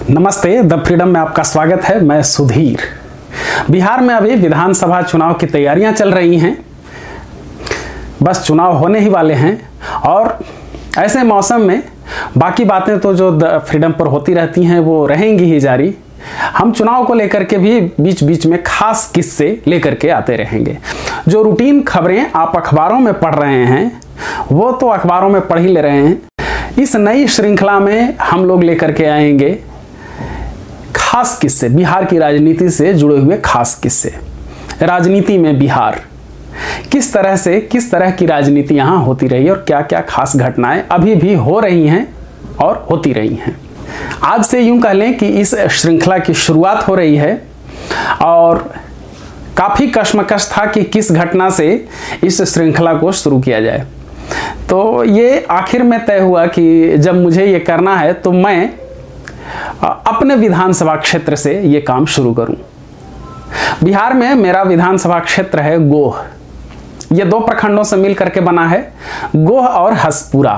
नमस्ते, the freedom में आपका स्वागत है। मैं सुधीर। बिहार में अभी विधानसभा चुनाव की तैयारियां चल रही हैं। बस चुनाव होने ही वाले हैं और ऐसे मौसम में बाकी बातें तो जो द फ्रीडम पर होती रहती हैं वो रहेंगी ही जारी। हम चुनाव को लेकर के भी बीच बीच में खास किस्से लेकर के आते रहेंगे। जो रूटीन खबरें आप अखबारों में पढ़ रहे हैं वो तो अखबारों में पढ़ ही ले रहे हैं। इस नई श्रृंखला में हम लोग लेकर के आएंगे खास किस्से, बिहार की राजनीति से जुड़े हुए खास किस्से। राजनीति में बिहार किस तरह की राजनीति यहाँ होती रही और क्या क्या खास घटनाएं अभी भी हो रही हैं और होती रही हैं। आज से यूं कह लें कि इस श्रृंखला की शुरुआत हो रही है और काफी कश्मकश था कि किस घटना से इस श्रृंखला को शुरू किया जाए। तो ये आखिर में तय हुआ कि जब मुझे ये करना है तो मैं अपने विधानसभा क्षेत्र से ये काम शुरू करूं। बिहार में मेरा विधानसभा क्षेत्र है गोह। ये दो प्रखंडों से मिलकर के बना है, गोह और हसपुरा।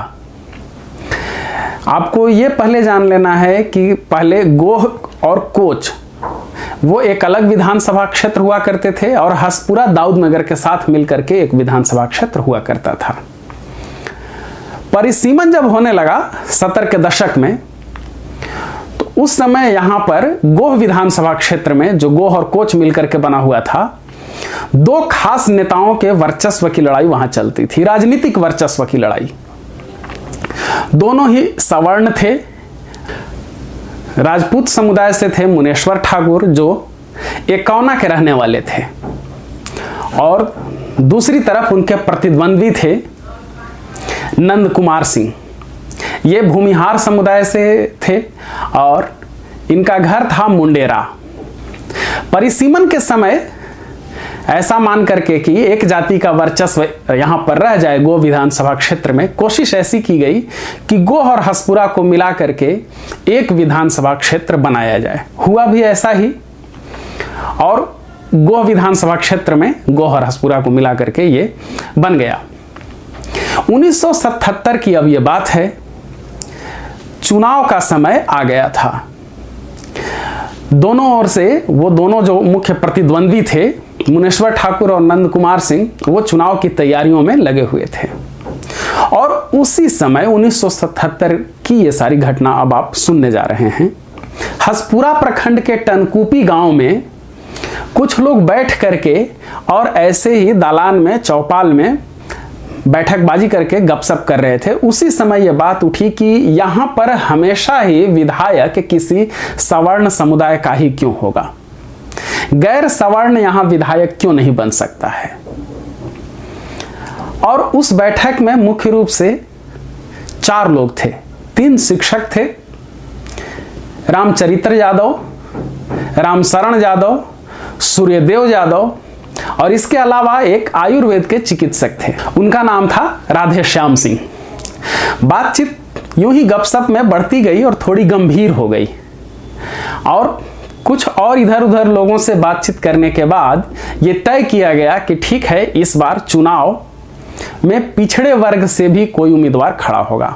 आपको ये पहले जान लेना है कि पहले गोह और कोच वो एक अलग विधानसभा क्षेत्र हुआ करते थे और हसपुरा दाऊदनगर के साथ मिलकर के एक विधानसभा क्षेत्र हुआ करता था। परिसीमन जब होने लगा 70 के दशक में, तो उस समय यहां पर गोह विधानसभा क्षेत्र में जो गोह और कोच मिलकर के बना हुआ था, दो खास नेताओं के वर्चस्व की लड़ाई वहां चलती थी, राजनीतिक वर्चस्व की लड़ाई। दोनों ही सवर्ण थे। राजपूत समुदाय से थे मुनेश्वर ठाकुर जो एकौना के रहने वाले थे, और दूसरी तरफ उनके प्रतिद्वंदी थे नंद कुमार सिंह। ये भूमिहार समुदाय से थे और इनका घर था मुंडेरा। परिसीमन के समय ऐसा मान करके कि एक जाति का वर्चस्व यहां पर रह जाए गोह विधानसभा क्षेत्र में, कोशिश ऐसी की गई कि गोह और हसपुरा को मिला करके एक विधानसभा क्षेत्र बनाया जाए। हुआ भी ऐसा ही और गोह विधानसभा क्षेत्र में गोह और हसपुरा को मिला करके ये बन गया। 1977 की अब ये बात है। चुनाव का समय आ गया था। दोनों ओर से वो दोनों जो मुख्य प्रतिद्वंदी थे मुनेश्वर ठाकुर और नंद कुमार सिंह, वो चुनाव की तैयारियों में लगे हुए थे। और उसी समय 1977 की ये सारी घटना अब आप सुनने जा रहे हैं। हसपुरा प्रखंड के टनकूपी गांव में कुछ लोग बैठ करके और ऐसे ही दालान में चौपाल में बैठकबाजी करके गपशप कर रहे थे। उसी समय यह बात उठी कि यहां पर हमेशा ही विधायक किसी सवर्ण समुदाय का ही क्यों होगा, गैर सवर्ण यहां विधायक क्यों नहीं बन सकता है। और उस बैठक में मुख्य रूप से 4 लोग थे। 3 शिक्षक थे, रामचरित्र यादव, रामशरण यादव, सूर्यदेव यादव, और इसके अलावा एक आयुर्वेद के चिकित्सक थे, उनका नाम था राधे श्याम सिंह। बातचीत यूं ही गपशप में बढ़ती गई और थोड़ी गंभीर हो गई, और कुछ और इधर उधर लोगों से बातचीत करने के बाद ये तय किया गया कि ठीक है, इस बार चुनाव में पिछड़े वर्ग से भी कोई उम्मीदवार खड़ा होगा।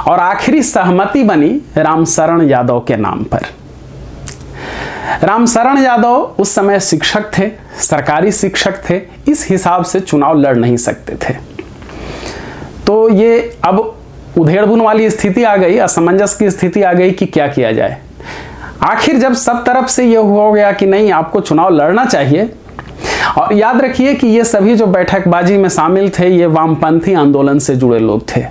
और आखिरी सहमति बनी रामशरण यादव के नाम पर। रामशरण यादव उस समय शिक्षक थे, सरकारी शिक्षक थे, इस हिसाब से चुनाव लड़ नहीं सकते थे। तो ये अब उधेड़बुन वाली स्थिति आ गई, असमंजस की स्थिति आ गई कि क्या किया जाए। आखिर जब सब तरफ से ये हो गया कि नहीं, आपको चुनाव लड़ना चाहिए। और याद रखिए कि ये सभी जो बैठकबाजी में शामिल थे ये वामपंथी आंदोलन से जुड़े लोग थे,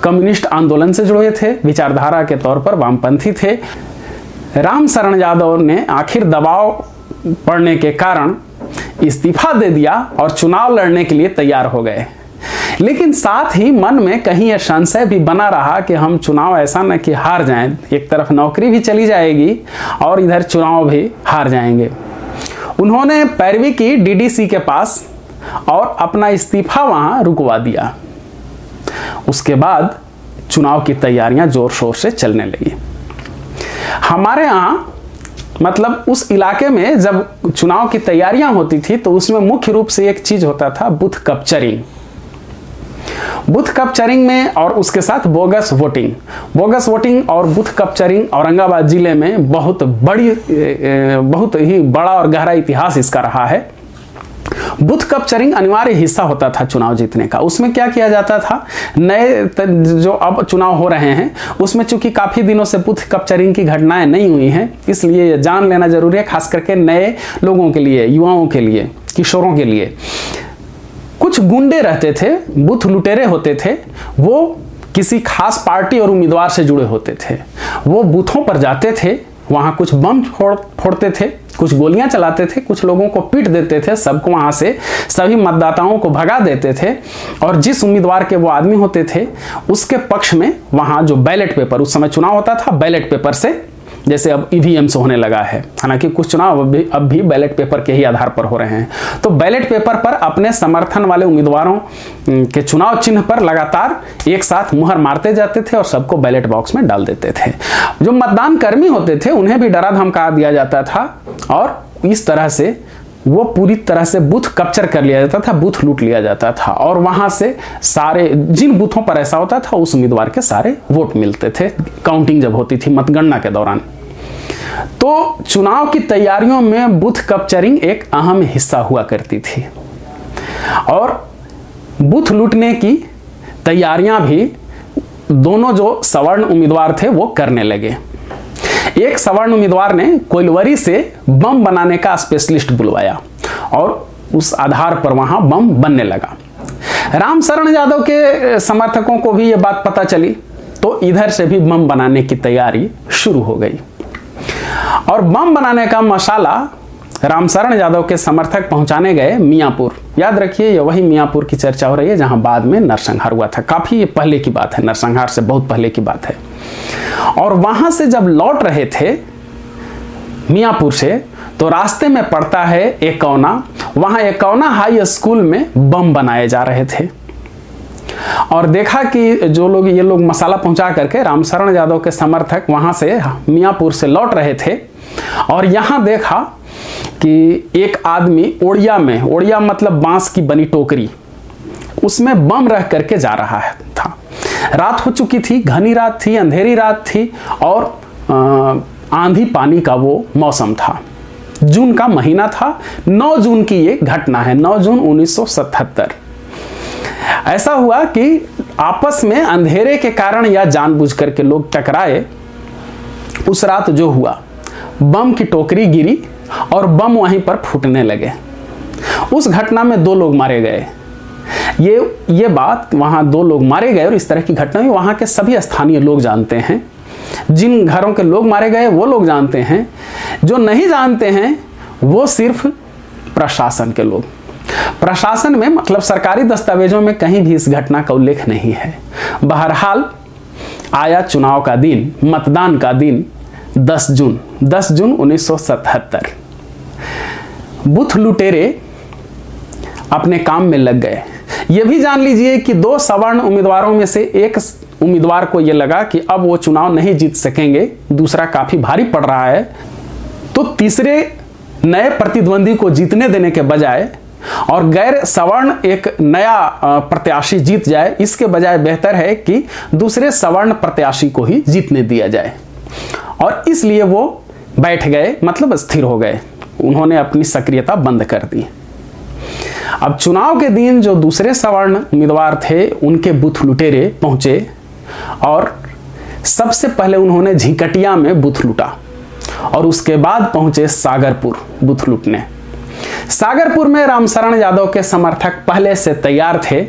कम्युनिस्ट आंदोलन से जुड़े थे, विचारधारा के तौर पर वामपंथी थे। रामशरण यादव ने आखिर दबाव पड़ने के कारण इस्तीफा दे दिया और चुनाव लड़ने के लिए तैयार हो गए। लेकिन साथ ही मन में कहीं यह संशय भी बना रहा कि हम चुनाव ऐसा न कि हार जाएं, एक तरफ नौकरी भी चली जाएगी और इधर चुनाव भी हार जाएंगे। उन्होंने पैरवी की डीडीसी के पास और अपना इस्तीफा वहां रुकवा दिया। उसके बाद चुनाव की तैयारियां जोर शोर से चलने लगी। हमारे यहाँ मतलब उस इलाके में जब चुनाव की तैयारियां होती थी तो उसमें मुख्य रूप से एक चीज होता था, बूथ कैप्चरिंग। बूथ कैप्चरिंग में और उसके साथ बोगस वोटिंग और बूथ कैप्चरिंग औरंगाबाद जिले में बहुत ही बड़ा और गहरा इतिहास इसका रहा है। बूथ कैप्चरिंग अनिवार्य हिस्सा होता था चुनाव जीतने का। उसमें क्या किया जाता था, नए जो अब चुनाव हो रहे हैं उसमें चूंकि काफी दिनों से बूथ कैप्चरिंग की घटनाएं नहीं हुई हैं, इसलिए ये जान लेना जरूरी है, खास करके नए लोगों के लिए, युवाओं के लिए, किशोरों के लिए। कुछ गुंडे रहते थे, बूथ लुटेरे होते थे, वो किसी खास पार्टी और उम्मीदवार से जुड़े होते थे। वो बूथों पर जाते थे, वहां कुछ बम फोड़ते थे, कुछ गोलियां चलाते थे, कुछ लोगों को पीट देते थे, सबको वहां से सभी मतदाताओं को भगा देते थे, और जिस उम्मीदवार के वो आदमी होते थे उसके पक्ष में वहां जो बैलेट पेपर, उस समय चुनाव होता था बैलेट पेपर से, जैसे अब ईवीएम से होने लगा है, हालांकि कुछ चुनाव अब भी बैलेट पेपर के ही आधार पर हो रहे हैं। तो बैलेट पेपर पर अपने समर्थन वाले उम्मीदवारों के चुनाव चिन्ह पर लगातार एक साथ मुहर मारते जाते थे और सबको बैलेट बॉक्स में डाल देते थे। जो मतदान कर्मी होते थे उन्हें भी डरा धमका दिया जाता था, और इस तरह से वो पूरी तरह से बूथ कैप्चर कर लिया जाता था, बूथ लूट लिया जाता था, और वहां से सारे जिन बूथों पर ऐसा होता था उस उम्मीदवार के सारे वोट मिलते थे, काउंटिंग जब होती थी मतगणना के दौरान। तो चुनाव की तैयारियों में बूथ कैप्चरिंग एक अहम हिस्सा हुआ करती थी, और बूथ लूटने की तैयारियां भी दोनों जो सवर्ण उम्मीदवार थे वो करने लगे। एक सवर्ण उम्मीदवार ने कोइलवरी से बम बनाने का स्पेशलिस्ट बुलवाया और उस आधार पर वहां बम बनने लगा। रामशरण यादव के समर्थकों को भी यह बात पता चली, तो इधर से भी बम बनाने की तैयारी शुरू हो गई, और बम बनाने का मसाला रामशरण यादव के समर्थक पहुंचाने गए मियांपुर। याद रखिए, ये वही मियांपुर की चर्चा हो रही है जहां बाद में नरसंहार हुआ था। काफी ये पहले की बात है, नरसंहार से बहुत पहले की बात है। और वहां से जब लौट रहे थे मियांपुर से, तो रास्ते में पड़ता है एकौना। वहां एकौना हाई स्कूल में बम बनाए जा रहे थे, और देखा कि जो ये लोग मसाला पहुंचा करके रामशरण यादव के समर्थक वहां से मियांपुर से लौट रहे थे, और यहां देखा कि एक आदमी ओड़िया मतलब बांस की बनी टोकरी, उसमें बम रख करके जा रहा था। रात हो चुकी थी, घनी रात थी, अंधेरी रात थी, और आंधी पानी का वो मौसम था। जून का महीना था, 9 जून की ये घटना है, 9 जून 1977। ऐसा हुआ कि आपस में अंधेरे के कारण या जानबूझ करके लोग टकराए। उस रात जो हुआ, बम की टोकरी गिरी और बम वहीं पर फूटने लगे। उस घटना में 2 लोग मारे गए। ये बात, वहां 2 लोग मारे गए, और इस तरह की घटना हुई, वहां के सभी स्थानीय लोग जानते हैं। जिन घरों के लोग मारे गए वो लोग जानते हैं, जो नहीं जानते हैं वो सिर्फ प्रशासन के लोग। प्रशासन में मतलब सरकारी दस्तावेजों में कहीं भी इस घटना का उल्लेख नहीं है। बहरहाल आया चुनाव का दिन, मतदान का दिन, 10 जून 1977। बूथ लुटेरे अपने काम में लग गए। यह भी जान लीजिए कि 2 सवर्ण उम्मीदवारों में से एक उम्मीदवार को यह लगा कि अब वो चुनाव नहीं जीत सकेंगे, दूसरा काफी भारी पड़ रहा है, तो तीसरे नए प्रतिद्वंदी को जीतने देने के बजाय और गैर सवर्ण एक नया प्रत्याशी जीत जाए, इसके बजाय बेहतर है कि दूसरे सवर्ण प्रत्याशी को ही जीतने दिया जाए। और इसलिए वो बैठ गए, मतलब स्थिर हो गए, उन्होंने अपनी सक्रियता बंद कर दी। अब चुनाव के दिन जो दूसरे सवर्ण उम्मीदवार थे उनके बूथ लुटेरे पहुंचे, और सबसे पहले उन्होंने झिकटिया में बूथ लूटा, और उसके बाद पहुंचे सागरपुर बूथ लूटने। सागरपुर में रामशरण यादव के समर्थक पहले से तैयार थे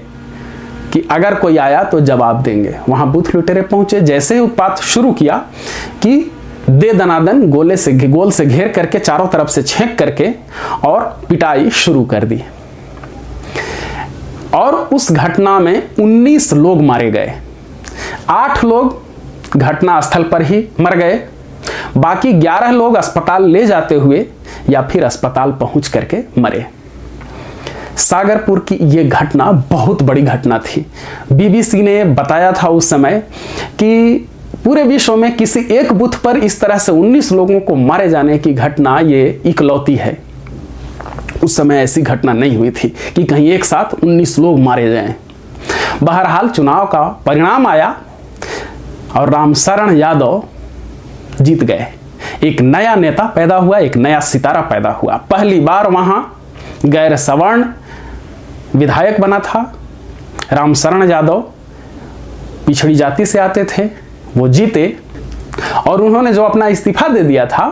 कि अगर कोई आया तो जवाब देंगे। वहां बूथ लुटेरे पहुंचे, जैसे ही उत्पात शुरू किया कि दे दनादन गोल से घेर करके चारों तरफ से छेंक करके और पिटाई शुरू कर दी। और उस घटना में 19 लोग मारे गए। 8 लोग घटना स्थल पर ही मर गए, बाकी 11 लोग अस्पताल ले जाते हुए या फिर अस्पताल पहुंच करके मरे। सागरपुर की यह घटना बहुत बड़ी घटना थी। बीबीसी ने बताया था उस समय कि पूरे विश्व में किसी एक बूथ पर इस तरह से 19 लोगों को मारे जाने की घटना ये इकलौती है। उस समय ऐसी घटना नहीं हुई थी कि कहीं एक साथ 19 लोग मारे जाएं। बहरहाल चुनाव का परिणाम आया और रामशरण यादव जीत गए। एक नया नेता पैदा हुआ, एक नया सितारा पैदा हुआ। पहली बार वहां गैर सवर्ण विधायक बना था। रामशरण यादव पिछड़ी जाति से आते थे, वो जीते और उन्होंने जो अपना इस्तीफा दे दिया था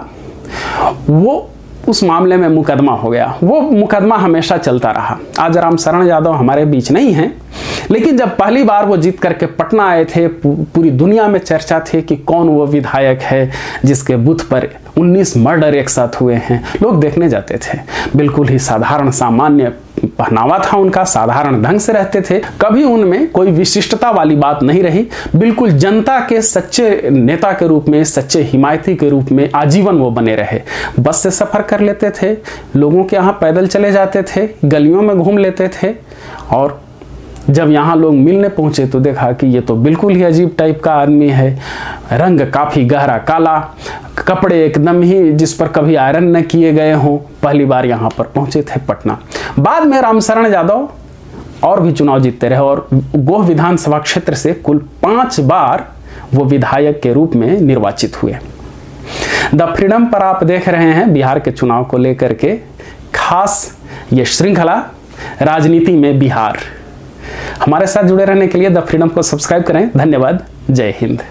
वो उस मामले में मुकदमा हो गया। वो मुकदमा हमेशा चलता रहा। आज रामशरण यादव हमारे बीच नहीं हैं, लेकिन जब पहली बार वो जीत करके पटना आए थे, पूरी दुनिया में चर्चा थी कि कौन वो विधायक है जिसके बूथ पर 19 मर्डर एक साथ हुए हैं। लोग देखने जाते थे। बिल्कुल ही साधारण सामान्य पहनावा था उनका, साधारण ढंग से रहते थे। कभी उनमें कोई विशिष्टता वाली बात नहीं रही। बिल्कुल जनता के सच्चे नेता के रूप में, सच्चे हिमायती के रूप में आजीवन वो बने रहे। बस से सफर कर लेते थे, लोगों के यहाँ पैदल चले जाते थे, गलियों में घूम लेते थे। और जब यहाँ लोग मिलने पहुंचे तो देखा कि ये तो बिल्कुल ही अजीब टाइप का आदमी है। रंग काफी गहरा काला, कपड़े एकदम ही जिस पर कभी आयरन न किए गए हों। पहली बार यहाँ पर पहुंचे थे पटना। बाद में रामशरण यादव और भी चुनाव जीतते रहे और गोह विधानसभा क्षेत्र से कुल 5 बार वो विधायक के रूप में निर्वाचित हुए। द फ्रीडम पर आप देख रहे हैं बिहार के चुनाव को लेकर के खास ये श्रृंखला, राजनीति में बिहार। हमारे साथ जुड़े रहने के लिए द फ्रीडम को सब्सक्राइब करें। धन्यवाद। जय हिंद।